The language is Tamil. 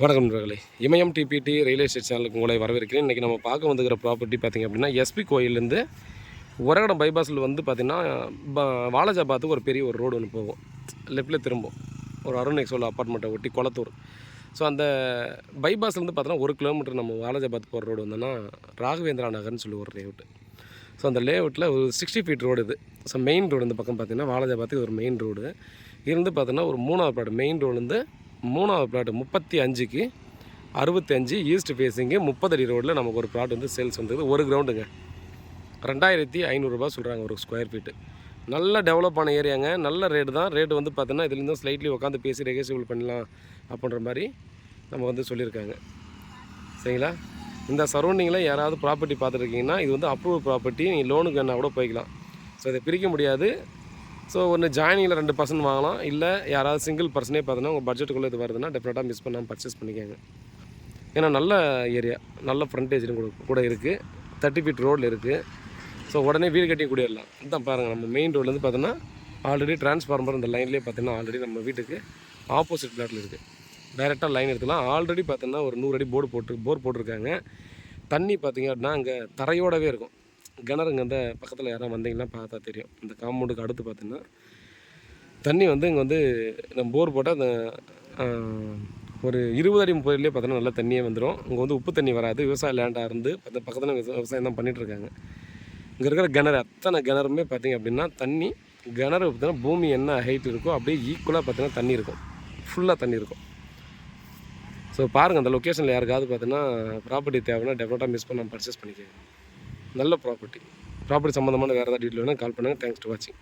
வணக்கம் நண்பர்களே, இமயம் டிபிடி ரியல் எஸ்டேட் சேனலுக்கு உங்களை வரவேற்கிறேன். இன்றைக்கி நம்ம பார்க்க வந்துக்கிற ப்ராப்பர்ட்டி பார்த்திங்க அப்படின்னா எஸ்பி கோயிலேருந்து ஒரகடம் பைபாஸில் வந்து பார்த்திங்கன்னா வாலாஜாபாத்துக்கு ஒரு பெரிய ஒரு ரோடு ஒன்று போகும். லெஃப்டில் திரும்பும் ஒரு அருண் எக்ஸோல் அப்பார்ட்மெண்ட்டை ஒட்டி கொளத்தூர். ஸோ அந்த பைபாஸ்லேருந்து பார்த்தோன்னா 1 கிலோமீட்டர் நம்ம வாலாஜாபாத் போகிற ரோடு வந்தோன்னா ராகவேந்திரா நகர்னு சொல்லி ஒரு லேஅவுட்டு. ஸோ அந்த லேஅவுட்டில் ஒரு 60 ஃபீட் ரோடு இது. ஸோ மெயின் ரோடு இந்த பக்கம் பார்த்திங்கன்னா வாலாஜாபாத்துக்கு ஒரு மெயின் ரோடு இருந்து பார்த்தோன்னா ஒரு 3வது பிளாட் மெயின் ரோடுலேருந்து 3வது பிளாட் 35க்கு 65 ஈஸ்ட் ஃபேஸிங்கு 30 அடி ரோடில் நமக்கு ஒரு பிளாட் வந்து சேல்ஸ் வந்தது. ஒரு கிரவுண்டுங்க 2500 ரூபா சொல்கிறாங்க ஒரு ஸ்கொயர் ஃபீட்டு. நல்ல டெவலப் ஆன ஏரியாங்க, நல்ல ரேட்டு தான். ரேட்டு வந்து பார்த்தோன்னா இதுலேருந்து ஸ்லைட்லி உட்காந்து பேசி ரெகசிபிள் பண்ணலாம் அப்படின்ற மாதிரி நம்ம வந்து சொல்லியிருக்காங்க. சரிங்களா? இந்த சரௌண்டிங்கில் யாராவது ப்ராப்பர்ட்டி பார்த்துருக்கீங்கன்னா இது வந்து அப்ரூவல் ப்ராப்பர்ட்டி, நீங்கள் லோனுக்கு வேணால் கூட போய்க்கலாம். ஸோ இதை பிரிக்க முடியாது. ஸோ ஒன்று ஜாயினிங்கில் 2% வாங்கலாம், இல்லை யாராவது சிங்கிள் பர்சனே பார்த்தோன்னா உங்கள் பட்ஜெட்டுக்குள்ளே இது வருதுன்னா டெஃபினட்டாக மிஸ் பண்ணாமல் பர்ச்சேஸ் பண்ணிக்கோங்க. ஏன்னா நல்ல ஏரியா, நல்ல ஃப்ரண்டேஜ்னு கூட இருக்குது, 30 ஃபீட் ரோடில் இருக்குது. ஸோ உடனே வீடு கட்டி கூடிடலாம். இதுதான் பாருங்கள், நம்ம மெயின் ரோட்லேருந்து பார்த்தோன்னா ஆல்ரெடி டிரான்ஸ்ஃபார்மர் இந்த லைன்லேயே பார்த்தோன்னா ஆல்ரெடி நம்ம வீட்டுக்கு ஆப்போசிட் பிளாட்டில் இருக்குது. டைரெக்டாக லைன் எடுத்துக்கலாம். ஆல்ரெடி பார்த்தோன்னா ஒரு 100 அடி போர் போட்டிருக்காங்க. தண்ணி பார்த்திங்க அப்படின்னா அங்கே தரையோடவே இருக்கும். கிணறுங்க அந்த பக்கத்தில் யாராவது வந்தீங்கன்னா பார்த்தா தெரியும். இந்த காம்பவுண்டுக்கு அடுத்து பார்த்தீங்கன்னா தண்ணி வந்து இங்கே வந்து நம்ம போர் போட்டால் அந்த ஒரு 20 அடி 30 அடியிலே பார்த்தோன்னா நல்லா தண்ணியே வந்துடும். இங்கே வந்து உப்பு தண்ணி வராது. விவசாய லேண்டாக இருந்து பக்கத்தில் விவசாயம் தான் பண்ணிகிட்ருக்காங்க. இங்கே இருக்கிற கிணறு அத்தனை கிணறுமே பார்த்திங்க அப்படின்னா தண்ணி கிணறு பார்த்தீங்கன்னா பூமி என்ன ஹைட் இருக்கோ அப்படியே ஈக்குவலாக பார்த்தீங்கன்னா தண்ணி இருக்கும், ஃபுல்லாக தண்ணி இருக்கும். ஸோ பாருங்கள், அந்த லொக்கேஷனில் யாருக்காவது பார்த்தீங்கன்னா ப்ராப்பர்ட்டி தேவைன்னா டெஃபினட்டாக மிஸ் பண்ணாமல் பர்ச்சேஸ் பண்ணிக்கோங்க. நல்ல ப்ராப்பர்ட்டி சம்மந்தமான வேறு ஏதாவது டீட்டெயில் வேணால் கால் பண்ணுங்கள். தேங்க்ஸ் டு வாட்சிங்.